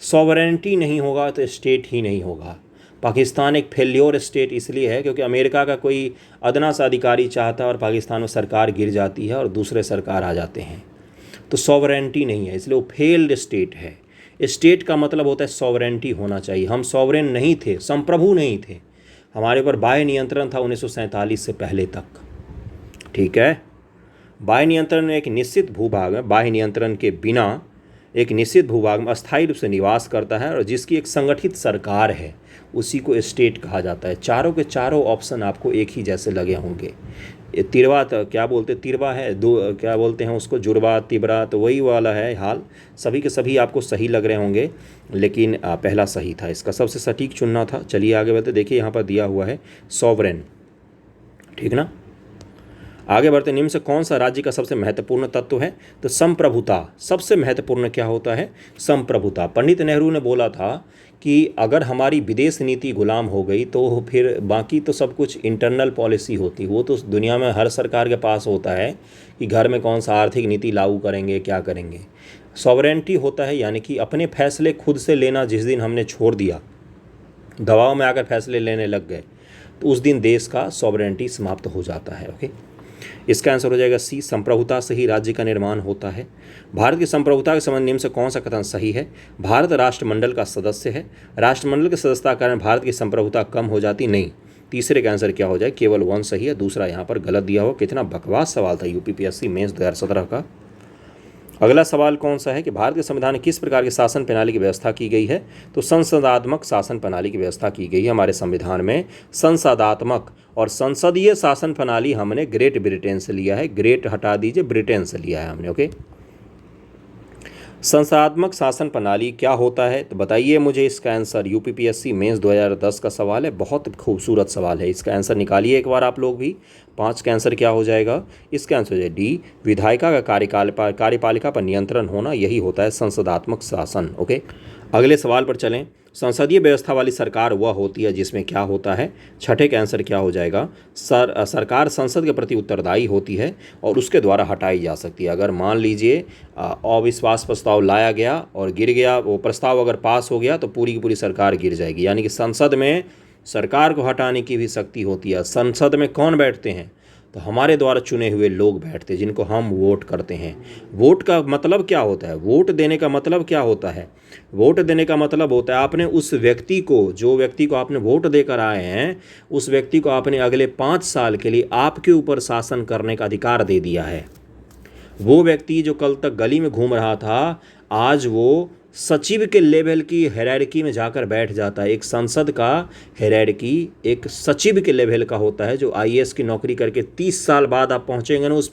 सॉवरेनिटी नहीं होगा तो स्टेट ही नहीं होगा। पाकिस्तान एक फेल्योर स्टेट इसलिए है क्योंकि अमेरिका का कोई अदना सा अधिकारी चाहता है और पाकिस्तान में सरकार गिर जाती है और दूसरे सरकार आ जाते हैं। तो सॉवरेंटी नहीं है, इसलिए वो फेल्ड स्टेट है। स्टेट का मतलब होता है सॉवरेंटी होना चाहिए। हम सॉवरेन नहीं थे, संप्रभु नहीं थे, हमारे ऊपर बाह्य नियंत्रण था 1947 से पहले तक। ठीक है, बाह्य नियंत्रण में एक निश्चित भूभाग में, बाह्य नियंत्रण के बिना एक निश्चित भूभाग में अस्थायी रूप से निवास करता है और जिसकी एक संगठित सरकार है, उसी को स्टेट कहा जाता है। चारों के चारों ऑप्शन आपको एक ही जैसे लगे होंगे। ये तिरवा क्या बोलते, तिरवा है, दो क्या बोलते हैं उसको, जुड़वा, तिबरा, तो वही वाला है हाल। सभी के सभी आपको सही लग रहे होंगे, लेकिन पहला सही था, इसका सबसे सटीक चुनना था। चलिए आगे बढ़ते, देखिए यहाँ पर दिया हुआ है सॉवरेन, ठीक ना। आगे बढ़ते, निम्न से कौन सा राज्य का सबसे महत्वपूर्ण तत्व है? तो संप्रभुता। सबसे महत्वपूर्ण क्या होता है? संप्रभुता। पंडित नेहरू ने बोला था कि अगर हमारी विदेश नीति गुलाम हो गई तो फिर बाकी तो सब कुछ इंटरनल पॉलिसी होती, वो तो दुनिया में हर सरकार के पास होता है कि घर में कौन सा आर्थिक नीति लागू करेंगे, क्या करेंगे। सॉवरेंटी होता है यानी कि अपने फैसले खुद से लेना जिस दिन हमने छोड़ दिया, दबाव में आकर फैसले लेने लग गए, तो उस दिन देश का सॉवरेंटी समाप्त हो जाता है। ओके, इसका आंसर हो जाएगा सी, संप्रभुता से ही राज्य का निर्माण होता है। भारत की संप्रभुता के संबंध निम्न से कौन सा कथन सही है? भारत राष्ट्रमंडल का सदस्य है, राष्ट्रमंडल के सदस्यता कारण भारत की संप्रभुता कम हो जाती नहीं। तीसरे का आंसर क्या हो जाए? केवल 1 सही है, दूसरा यहाँ पर गलत दिया हो। कितना बकवास सवाल था यूपीपीएससी मेंस 2017 का। अगला सवाल कौन सा है कि भारत के संविधान में किस प्रकार की शासन प्रणाली की व्यवस्था की गई है? तो संसदात्मक शासन प्रणाली की व्यवस्था की गई है हमारे संविधान में। संसदात्मक और संसदीय शासन प्रणाली हमने ग्रेट ब्रिटेन से लिया है, ग्रेट हटा दीजिए, ब्रिटेन से लिया है हमने। ओके, संसदात्मक शासन प्रणाली क्या होता है? तो बताइए मुझे इसका आंसर। यूपीपीएससी मेंस 2010 का सवाल है, बहुत खूबसूरत सवाल है। इसका आंसर निकालिए एक बार आप लोग भी। 5 का आंसर क्या हो जाएगा? इसका आंसर हो जाए डी, विधायिका का कार्यपालिका पर नियंत्रण होना, यही होता है संसदात्मक शासन। ओके, अगले सवाल पर चलें। संसदीय व्यवस्था वाली सरकार वह होती है जिसमें क्या होता है? छठे का आंसर क्या हो जाएगा? सरकार संसद के प्रति उत्तरदायी होती है और उसके द्वारा हटाई जा सकती है। अगर मान लीजिए अविश्वास प्रस्ताव लाया गया और गिर गया, वो प्रस्ताव अगर पास हो गया तो पूरी की पूरी सरकार गिर जाएगी। यानी कि संसद में सरकार को हटाने की भी शक्ति होती है। संसद में कौन बैठते हैं? तो हमारे द्वारा चुने हुए लोग बैठते हैं, जिनको हम वोट करते हैं। वोट का मतलब क्या होता है? वोट देने का मतलब क्या होता है? वोट देने का मतलब होता है आपने उस व्यक्ति को, जो व्यक्ति को आपने वोट देकर आए हैं, उस व्यक्ति को आपने अगले 5 साल के लिए आपके ऊपर शासन करने का अधिकार दे दिया है। वो व्यक्ति जो कल तक गली में घूम रहा था, आज वो सचिव के लेवल की हायरार्की में जाकर बैठ जाता है। एक संसद का हायरार्की एक सचिव के लेवल का होता है, जो आईएएस की नौकरी करके 30 साल बाद आप पहुंचेंगे ना उस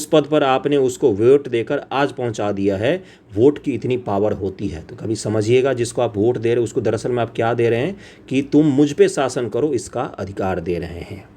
पद पर आपने उसको वोट देकर आज पहुंचा दिया है। वोट की इतनी पावर होती है। तो कभी समझिएगा, जिसको आप वोट दे रहे हो उसको दरअसल में आप क्या दे रहे हैं कि तुम मुझ पे शासन करो, इसका अधिकार दे रहे हैं।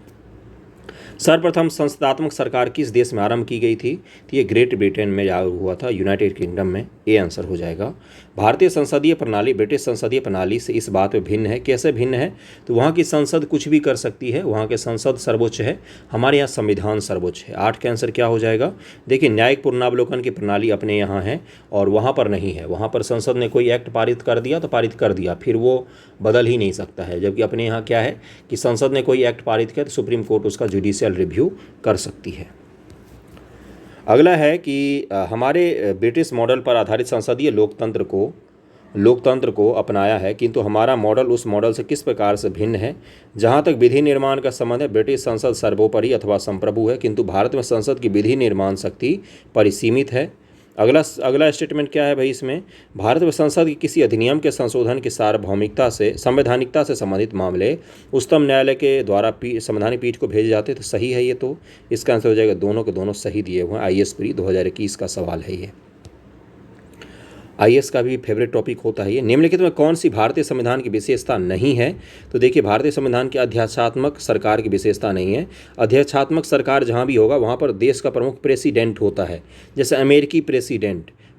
सर्वप्रथम संसदात्मक सरकार किस देश में आरंभ की गई थी? तो ये ग्रेट ब्रिटेन में लागू हुआ था, यूनाइटेड किंगडम में। ये आंसर हो जाएगा। भारतीय संसदीय प्रणाली ब्रिटिश संसदीय प्रणाली से इस बात में भिन्न है। कैसे भिन्न है? तो वहाँ की संसद कुछ भी कर सकती है, वहाँ के संसद सर्वोच्च है, हमारे यहाँ संविधान सर्वोच्च है। 8 का आंसर क्या हो जाएगा? देखिए, न्यायिक पुनरावलोकन की प्रणाली अपने यहाँ है और वहाँ पर नहीं है। वहाँ पर संसद ने कोई एक्ट पारित कर दिया तो पारित कर दिया, फिर वो बदल ही नहीं सकता है। जबकि अपने यहाँ क्या है कि संसद ने कोई एक्ट पारित किया तो सुप्रीम कोर्ट उसका जुडिशियल रिव्यू कर सकती है। अगला है कि हमारे ब्रिटिश मॉडल पर आधारित संसदीय लोकतंत्र को अपनाया है, किंतु हमारा मॉडल उस मॉडल से किस प्रकार से भिन्न है? जहाँ तक विधि निर्माण का संबंध है, ब्रिटिश संसद सर्वोपरि अथवा संप्रभु है, किंतु भारत में संसद की विधि निर्माण शक्ति परिसीमित है। अगला स्टेटमेंट क्या है भाई इसमें? भारत में संसद की किसी अधिनियम के संशोधन की संवैधानिकता से संबंधित मामले उच्चतम न्यायालय के द्वारा संवैधानिक पीठ को भेजे जाते, तो सही है ये। तो इसका आंसर हो जाएगा, दोनों के दोनों सही दिए हुए हैं। आईएएस प्री 2021 का सवाल है ये। आईएएस का भी फेवरेट टॉपिक होता है ये। निम्नलिखित में कौन सी भारतीय संविधान की विशेषता नहीं है? तो देखिए, भारतीय संविधान की अध्यक्षात्मक सरकार की विशेषता नहीं है। अध्यक्षात्मक सरकार जहाँ भी होगा वहाँ पर देश का प्रमुख प्रेसिडेंट होता है। जैसे अमेरिकी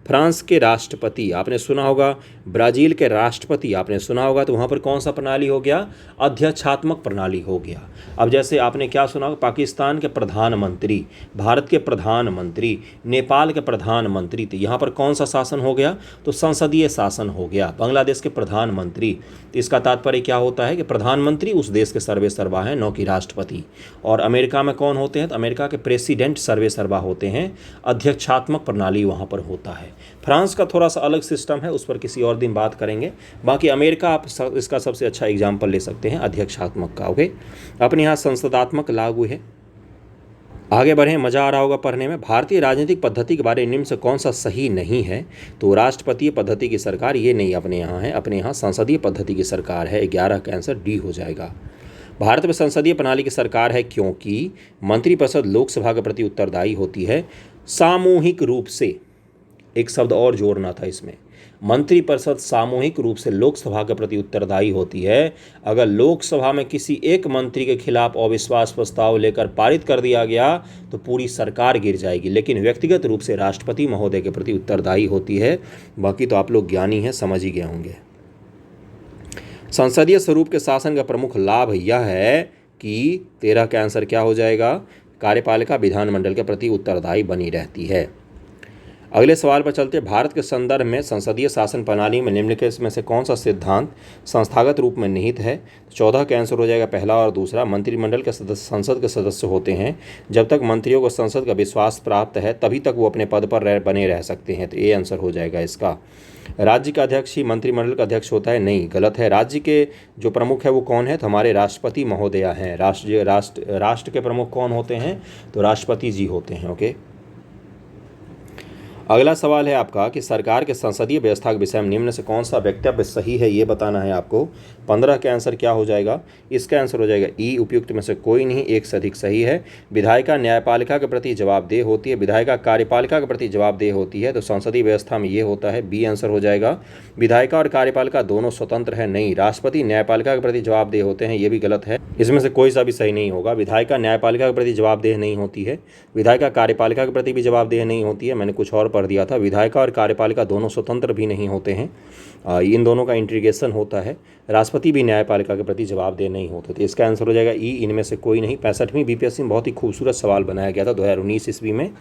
फ्रांस के राष्ट्रपति आपने सुना होगा, ब्राज़ील के राष्ट्रपति आपने सुना होगा, तो वहाँ पर कौन सा प्रणाली हो गया? अध्यक्षात्मक प्रणाली हो गया। अब जैसे आपने क्या सुना होगा, पाकिस्तान के प्रधानमंत्री, भारत के प्रधानमंत्री, नेपाल के प्रधानमंत्री, तो यहाँ पर कौन सा शासन हो गया? तो संसदीय शासन हो गया। बांग्लादेश के प्रधानमंत्री, तो इसका तात्पर्य क्या होता है कि प्रधानमंत्री उस देश के सर्वे सर्वा हैं, न कि राष्ट्रपति। और अमेरिका में कौन होते हैं? तो अमेरिका के प्रेसिडेंट सर्वे सर्वा होते हैं। अध्यक्षात्मक प्रणाली वहाँ पर होता है। फ्रांस का थोड़ा सा अलग सिस्टम है, उस पर किसी और दिन बात करेंगे। बाकी अमेरिका आप इसका सबसे अच्छा एग्जाम्पल ले सकते हैं अध्यक्षात्मक का। ओके, अपने यहाँ संसदात्मक लागू है। आगे बढ़ें, मज़ा आ रहा होगा पढ़ने में। भारतीय राजनीतिक पद्धति के बारे में निम्न से कौन सा सही नहीं है? तो राष्ट्रपतीय पद्धति की सरकार ये नहीं अपने यहाँ है, अपने यहाँ संसदीय पद्धति की सरकार है। 11 का आंसर डी हो जाएगा। भारत में संसदीय प्रणाली की सरकार है क्योंकि मंत्रिपरिषद लोकसभा के प्रति उत्तरदायी होती है सामूहिक रूप से। एक शब्द और जोड़ना था इसमें, मंत्रिपरिषद सामूहिक रूप से लोकसभा के प्रति उत्तरदायी होती है। अगर लोकसभा में किसी एक मंत्री के खिलाफ अविश्वास प्रस्ताव लेकर पारित कर दिया गया तो पूरी सरकार गिर जाएगी, लेकिन व्यक्तिगत रूप से राष्ट्रपति महोदय के प्रति उत्तरदायी होती है। बाकी तो आप लोग ज्ञानी हैं, समझ ही गए होंगे। संसदीय स्वरूप के शासन का प्रमुख लाभ यह है कि 13 का आंसर क्या हो जाएगा? कार्यपालिका विधानमंडल के प्रति उत्तरदायी बनी रहती है। अगले सवाल पर चलते। भारत के संदर्भ में संसदीय शासन प्रणाली में निम्नलिखित में से कौन सा सिद्धांत संस्थागत रूप में निहित है? 14 का आंसर हो जाएगा पहला और दूसरा। मंत्रिमंडल के सदस्य संसद के सदस्य होते हैं। जब तक मंत्रियों को संसद का विश्वास प्राप्त है तभी तक वो अपने पद पर बने रह सकते हैं, तो ये आंसर हो जाएगा इसका। राज्य का अध्यक्ष ही मंत्रिमंडल का अध्यक्ष होता है? नहीं, गलत है। राज्य के जो प्रमुख है वो कौन है? तो हमारे राष्ट्रपति महोदया हैं। राष्ट्र के प्रमुख कौन होते हैं? तो राष्ट्रपति जी होते हैं। ओके, अगला सवाल है आपका कि सरकार के संसदीय व्यवस्था के विषय में निम्न से कौन सा वक्तव्य सही है, ये बताना है आपको। 15 का आंसर क्या हो जाएगा? इसका आंसर हो जाएगा ई, उपयुक्त में से कोई नहीं, एक से अधिक सही है। विधायिका न्यायपालिका के प्रति जवाबदेह होती है, विधायिका कार्यपालिका के प्रति जवाबदेह होती है, तो संसदीय व्यवस्था में ये होता है, बी आंसर हो जाएगा। विधायिका और कार्यपालिका दोनों स्वतंत्र है? नहीं, राष्ट्रपति न्यायपालिका के प्रति जवाबदेह होते हैं, ये भी गलत है। इसमें से कोई सा भी सही नहीं होगा। विधायिका न्यायपालिका के प्रति जवाबदेह नहीं होती है, विधायिका कार्यपालिका के प्रति भी जवाबदेह नहीं होती है। मैंने कुछ और पढ़ दिया था, विधायिका और कार्यपालिका दोनों स्वतंत्र भी नहीं होते हैं, इन दोनों का इंटीग्रेशन होता है। राष्ट्रपति भी न्यायपालिका के प्रति जवाबदेह नहीं होते, तो इसका आंसर हो जाएगा ई, इनमें से कोई नहीं। 65वीं बीपीएससी में बहुत ही खूबसूरत सवाल बनाया गया था 2019 ईस्वी में।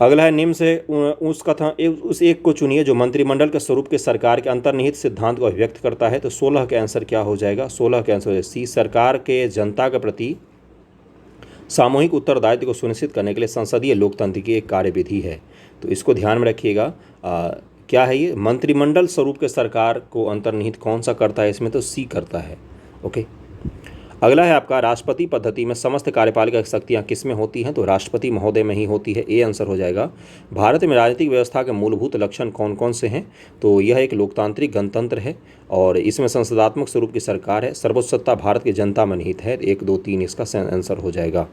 अगला है निम्न से उस एक को चुनिए जो मंत्रिमंडल के स्वरूप के सरकार के अंतर्निहित सिद्धांत को अभिव्यक्त करता है, तो 16 का आंसर क्या हो जाएगा? 16 का आंसर हो जाएगा सी, सरकार के जनता के प्रति सामूहिक उत्तरदायित्व को सुनिश्चित करने के लिए संसदीय लोकतंत्र की एक कार्यविधि है, तो इसको ध्यान में रखिएगा। क्या है ये? मंत्रिमंडल स्वरूप के सरकार को अंतर्निहित कौन सा करता है इसमें? तो सी करता है। ओके, अगला है आपका राष्ट्रपति पद्धति में समस्त कार्यपालिका शक्तियाँ किस में होती हैं? तो राष्ट्रपति महोदय में ही होती है, ए आंसर हो जाएगा। भारत में राजनीतिक व्यवस्था के मूलभूत लक्षण कौन कौन से हैं? तो यह एक लोकतांत्रिक गणतंत्र है और इसमें संसदात्मक स्वरूप की सरकार है। सर्वोच्च सत्ता भारत की जनता में निहित है, 1, 2, 3 इसका आंसर हो जाएगा।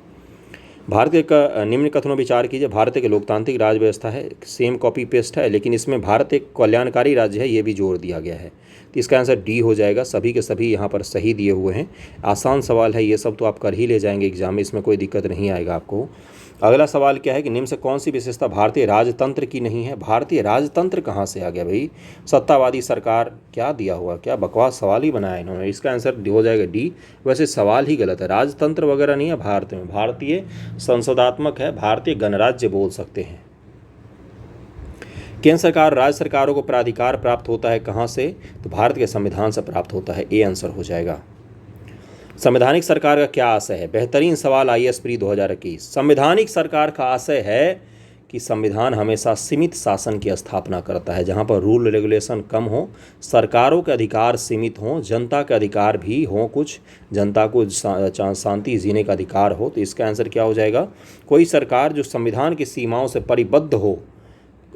भारत के निम्न कथनों विचार कीजिए। भारत एक लोकतांत्रिक राज्य व्यवस्था है, सेम कॉपी पेस्ट है, लेकिन इसमें भारत एक कल्याणकारी राज्य है, ये भी जोड़ दिया गया है, तो इसका आंसर डी हो जाएगा। सभी के सभी यहाँ पर सही दिए हुए हैं। आसान सवाल है, ये सब तो आप कर ही ले जाएंगे एग्जाम में, इसमें कोई दिक्कत नहीं आएगा आपको। अगला सवाल क्या है कि निम्न से कौन सी विशेषता भारतीय राजतंत्र की नहीं है? भारतीय राजतंत्र कहाँ से आ गया भाई? सत्तावादी सरकार, क्या दिया हुआ, क्या बकवास सवाल ही बनाया इन्होंने। इसका आंसर हो जाएगा डी। वैसे सवाल ही गलत है, राजतंत्र वगैरह नहीं है भारत में, भारतीय संसदात्मक है, भारतीय गणराज्य बोल सकते हैं। केंद्र सरकार राज्य सरकारों को प्राधिकार प्राप्त होता है कहाँ से? तो भारत के संविधान से प्राप्त होता है, ए आंसर हो जाएगा। संवैधानिक सरकार का क्या आशय है? बेहतरीन सवाल, IAS प्री 2021। संवैधानिक सरकार का आशय है कि संविधान हमेशा सीमित शासन की स्थापना करता है, जहाँ पर रूल रेगुलेशन कम हो, सरकारों के अधिकार सीमित हों, जनता के अधिकार भी हों, कुछ जनता को शांति जीने का अधिकार हो, तो इसका आंसर क्या हो जाएगा? कोई सरकार जो संविधान की सीमाओं से परिबद्ध हो,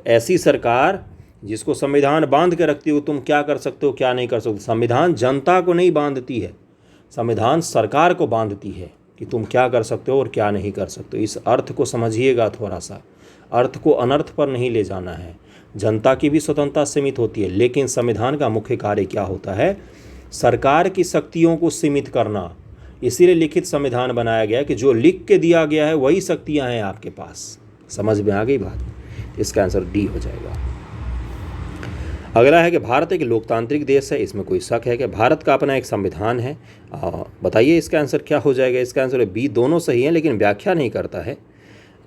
ऐसी सरकार जिसको संविधान बांध के रखती हो, तुम क्या कर सकते हो क्या नहीं कर सकते। संविधान जनता को नहीं बांधती है, संविधान सरकार को बांधती है कि तुम क्या कर सकते हो और क्या नहीं कर सकते हो। इस अर्थ को समझिएगा थोड़ा सा, अर्थ को अनर्थ पर नहीं ले जाना है। जनता की भी स्वतंत्रता सीमित होती है, लेकिन संविधान का मुख्य कार्य क्या होता है? सरकार की शक्तियों को सीमित करना। इसीलिए लिखित संविधान बनाया गया कि जो लिख के दिया गया है वही शक्तियाँ हैं आपके पास। समझ में आ गई बात? इसका आंसर डी हो जाएगा। अगला है कि भारत एक लोकतांत्रिक देश है, इसमें कोई शक है कि भारत का अपना एक संविधान है। बताइए इसका आंसर क्या हो जाएगा। इसका आंसर है बी, दोनों सही हैं लेकिन व्याख्या नहीं करता है।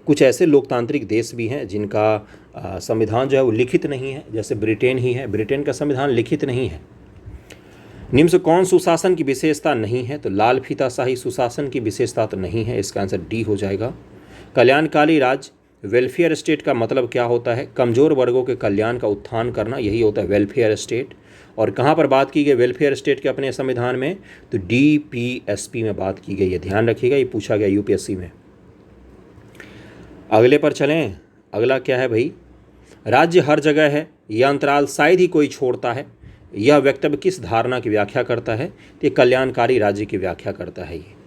कुछ ऐसे लोकतांत्रिक देश भी हैं जिनका संविधान जो है वो लिखित नहीं है, जैसे ब्रिटेन ही है, ब्रिटेन का संविधान लिखित नहीं है। निम्न से कौन सुशासन की विशेषता नहीं है, तो लाल फीताशाही सुशासन की विशेषता तो नहीं है, इसका आंसर डी हो जाएगा। कल्याणकारी राज्य वेलफेयर स्टेट का मतलब क्या होता है, कमज़ोर वर्गों के कल्याण का उत्थान करना, यही होता है वेलफेयर स्टेट। और कहाँ पर बात की गई वेलफेयर स्टेट के अपने संविधान में, तो DPSP में बात की गई है, ध्यान रखिएगा, ये पूछा गया UPSC में। अगले पर चलें। अगला क्या है भाई, राज्य हर जगह है, यह अंतराल शायद ही कोई छोड़ता है, यह वक्तव्य किस धारणा की व्याख्या करता है, तो ये कल्याणकारी राज्य की व्याख्या करता है। ये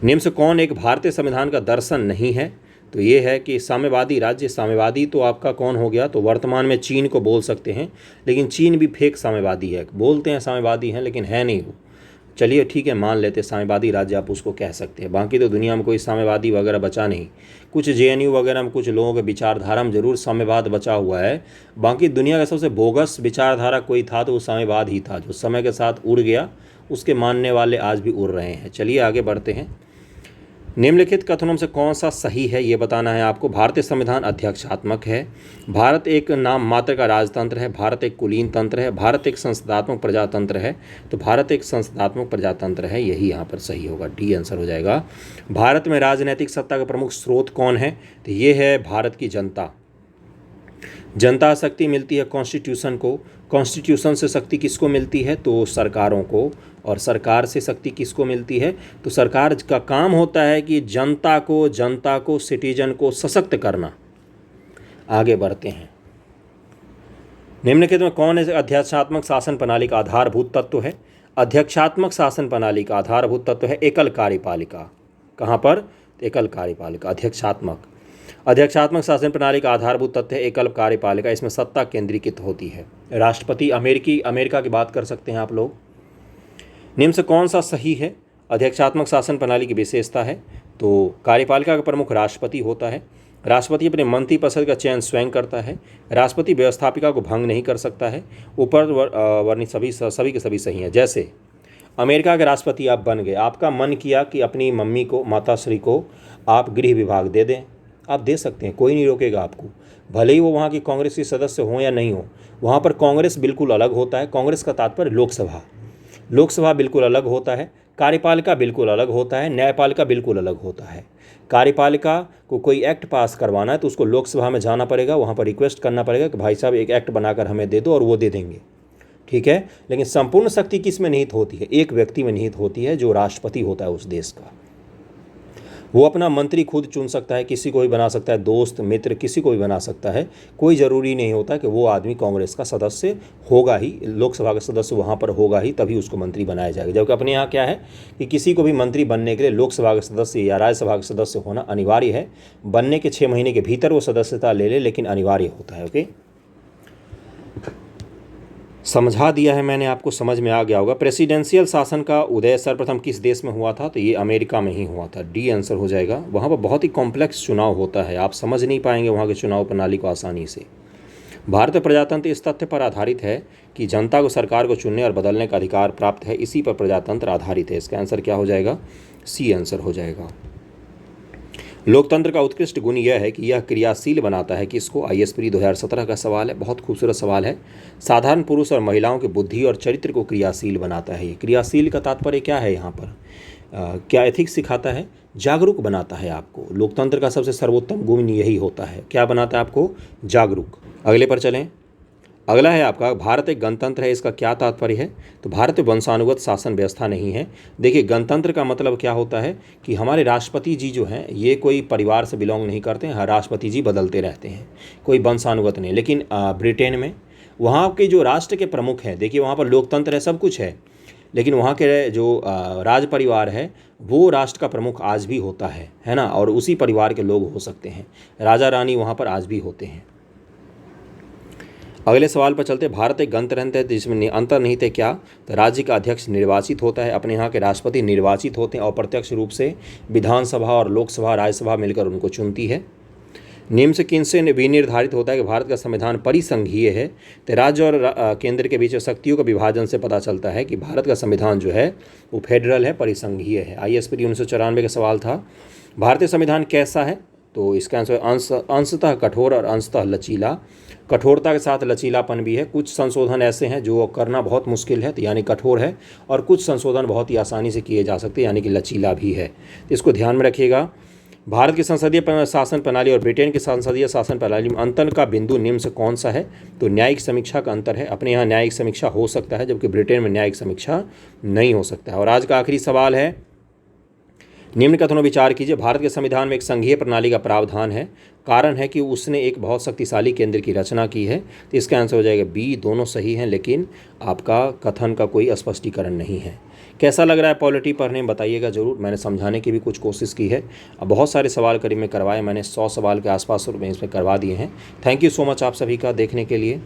निम्न से कौन एक भारतीय संविधान का दर्शन नहीं है, तो ये है कि साम्यवादी राज्य। साम्यवादी तो आपका कौन हो गया, तो वर्तमान में चीन को बोल सकते हैं, लेकिन चीन भी फेक साम्यवादी है, बोलते हैं साम्यवादी हैं लेकिन है नहीं वो। चलिए ठीक है, मान लेते साम्यवादी राज्य आप उसको कह सकते हैं। बाकी तो दुनिया में कोई साम्यवादी वगैरह बचा नहीं। कुछ JNU वगैरह में कुछ लोगों के विचारधारा में जरूर साम्यवाद बचा हुआ है, बाकी दुनिया का सबसे बोगस विचारधारा कोई था तो वो साम्यवाद ही था, जो समय के साथ उड़ गया, उसके मानने वाले आज भी उड़ रहे हैं। चलिए आगे बढ़ते हैं। निम्नलिखित कथनों से कौन सा सही है ये बताना है आपको। भारतीय संविधान अध्यक्षात्मक है, भारत एक नाम मात्र का राजतंत्र है, भारत एक कुलीन तंत्र है, भारत एक संसदात्मक प्रजातंत्र है, तो भारत एक संसदात्मक प्रजातंत्र है, यही यहाँ पर सही होगा, डी आंसर हो जाएगा। भारत में राजनीतिक सत्ता का प्रमुख स्रोत कौन है, तो ये है भारत की जनता। जनता शक्ति मिलती है कॉन्स्टिट्यूशन को, कॉन्स्टिट्यूशन से शक्ति किसको मिलती है, तो सरकारों को, और सरकार से शक्ति किसको मिलती है, तो सरकार का काम होता है कि जनता को सिटीजन को सशक्त करना। आगे बढ़ते हैं। निम्नलिखित में कौन अध्यक्षात्मक शासन प्रणाली का आधारभूत तत्व है, अध्यक्षात्मक शासन प्रणाली का आधारभूत तत्व है एकल कार्यपालिका। कहाँ पर, एकल कार्यपालिका। अध्यक्षात्मक शासन प्रणाली का आधारभूत तथ्य है एकल कार्यपालिका, इसमें सत्ता केंद्रीकृत होती है। राष्ट्रपति अमेरिका की बात कर सकते हैं आप लोग। निम्न से कौन सा सही है, अध्यक्षात्मक शासन प्रणाली की विशेषता है, तो कार्यपालिका का प्रमुख राष्ट्रपति होता है, राष्ट्रपति अपने मंत्रिपरिषद का चयन स्वयं करता है, राष्ट्रपति व्यवस्थापिका को भंग नहीं कर सकता है। ऊपर वर्णित सभी के सभी सही हैं। जैसे अमेरिका के राष्ट्रपति आप बन गए, आपका मन किया कि अपनी मम्मी को, माताश्री को आप गृह विभाग दे दें, आप दे सकते हैं, कोई नहीं रोकेगा आपको, भले ही वो वहाँ की कांग्रेस के सदस्य हों या नहीं हो। वहाँ पर कांग्रेस बिल्कुल अलग होता है, कांग्रेस का तात्पर्य लोकसभा बिल्कुल अलग होता है, कार्यपालिका बिल्कुल अलग होता है, न्यायपालिका बिल्कुल अलग होता है। कार्यपालिका को कोई एक्ट पास करवाना है तो उसको लोकसभा में जाना पड़ेगा, वहाँ पर रिक्वेस्ट करना पड़ेगा कि भाई साहब एक एक्ट बनाकर हमें दे दो, और वो दे देंगे, ठीक है। लेकिन संपूर्ण शक्ति किस में निहित होती है, एक व्यक्ति में निहित होती है, जो राष्ट्रपति होता है उस देश का। वो अपना मंत्री खुद चुन सकता है, किसी को भी बना सकता है, दोस्त मित्र किसी को भी बना सकता है, कोई ज़रूरी नहीं होता कि वो आदमी कांग्रेस का सदस्य होगा ही, लोकसभा का सदस्य वहाँ पर होगा ही तभी उसको मंत्री बनाया जाएगा। जबकि अपने यहाँ क्या है कि किसी को भी मंत्री बनने के लिए लोकसभा का सदस्य या राज्यसभा का सदस्य होना अनिवार्य है। बनने के 6 महीने के भीतर वो सदस्यता ले लेकिन अनिवार्य होता है। ओके, समझा दिया है मैंने आपको, समझ में आ गया होगा। प्रेसिडेंशियल शासन का उदय सर्वप्रथम किस देश में हुआ था, तो ये अमेरिका में ही हुआ था, डी आंसर हो जाएगा। वहाँ पर बहुत ही कॉम्प्लेक्स चुनाव होता है, आप समझ नहीं पाएंगे वहाँ के चुनाव प्रणाली को आसानी से। भारतीय प्रजातंत्र इस तथ्य पर आधारित है कि जनता को सरकार को चुनने और बदलने का अधिकार प्राप्त है, इसी पर प्रजातंत्र आधारित है। इसका आंसर क्या हो जाएगा, सी आंसर हो जाएगा। लोकतंत्र का उत्कृष्ट गुण यह है कि यह क्रियाशील बनाता है कि इसको IAS प्री 2017 का सवाल है, बहुत खूबसूरत सवाल है। साधारण पुरुष और महिलाओं की बुद्धि और चरित्र को क्रियाशील बनाता है। ये क्रियाशील का तात्पर्य क्या है यहाँ पर, क्या एथिक्स सिखाता है, जागरूक बनाता है आपको। लोकतंत्र का सबसे सर्वोत्तम गुण यही होता है, क्या बनाता है आपको, जागरूक। अगले पर चलें। अगला है आपका, भारत एक गणतंत्र है, इसका क्या तात्पर्य है, तो भारत में वंशानुगत शासन व्यवस्था नहीं है। देखिए गणतंत्र का मतलब क्या होता है कि हमारे राष्ट्रपति जी जो हैं ये कोई परिवार से बिलोंग नहीं करते हैं, राष्ट्रपति जी बदलते रहते हैं, कोई वंशानुगत नहीं। लेकिन ब्रिटेन में वहाँ के जो राष्ट्र के प्रमुख हैं, देखिए वहाँ पर लोकतंत्र है, सब कुछ है, लेकिन वहाँ के जो राज परिवार है वो राष्ट्र का प्रमुख आज भी होता है ना, और उसी परिवार के लोग हो सकते हैं। राजा रानी वहाँ पर आज भी होते हैं। अगले सवाल पर चलते। भारत एक गणतंत्र है जिसमें अंतर्निहित है क्या, तो राज्य का अध्यक्ष निर्वाचित होता है, अपने यहाँ के राष्ट्रपति निर्वाचित होते हैं, और प्रत्यक्ष रूप से विधानसभा और लोकसभा राज्यसभा मिलकर उनको चुनती है। निम्न से किन से विनिर्धारित होता है कि भारत का संविधान परिसंघीय है? तो राज्य और केंद्र के बीच शक्तियों का विभाजन से पता चलता है कि भारत का संविधान जो है वो फेडरल है, परिसंघीय है। ISPD 1994 का सवाल था। भारतीय संविधान कैसा है? तो इसका आंसर अंशतः कठोर और अंशतः लचीला। कठोरता के साथ लचीलापन भी है। कुछ संशोधन ऐसे हैं जो करना बहुत मुश्किल है, तो यानी कठोर है, और कुछ संशोधन बहुत ही आसानी से किए जा सकते हैं, यानी कि लचीला भी है। तो इसको ध्यान में रखिएगा। भारत की संसदीय शासन प्रणाली और ब्रिटेन की संसदीय शासन प्रणाली में अंतर का बिंदु निम्न से कौन सा है? तो न्यायिक समीक्षा का अंतर है। अपने यहाँ न्यायिक समीक्षा हो सकता है, जबकि ब्रिटेन में न्यायिक समीक्षा नहीं हो सकता है। और आज का आखिरी सवाल है, निम्न कथनों विचार कीजिए। भारत के संविधान में एक संघीय प्रणाली का प्रावधान है, कारण है कि उसने एक बहुत शक्तिशाली केंद्र की रचना की है। तो इसका आंसर हो जाएगा बी। दोनों सही हैं, लेकिन आपका कथन का कोई स्पष्टीकरण नहीं है। कैसा लग रहा है पॉलिटी पढ़ने में, बताइएगा ज़रूर। मैंने समझाने की भी कुछ कोशिश की है। अब बहुत सारे सवाल करीब में करवाए मैंने, 100 सवाल के आसपास में इसमें करवा दिए हैं। थैंक यू सो मच आप सभी का देखने के लिए।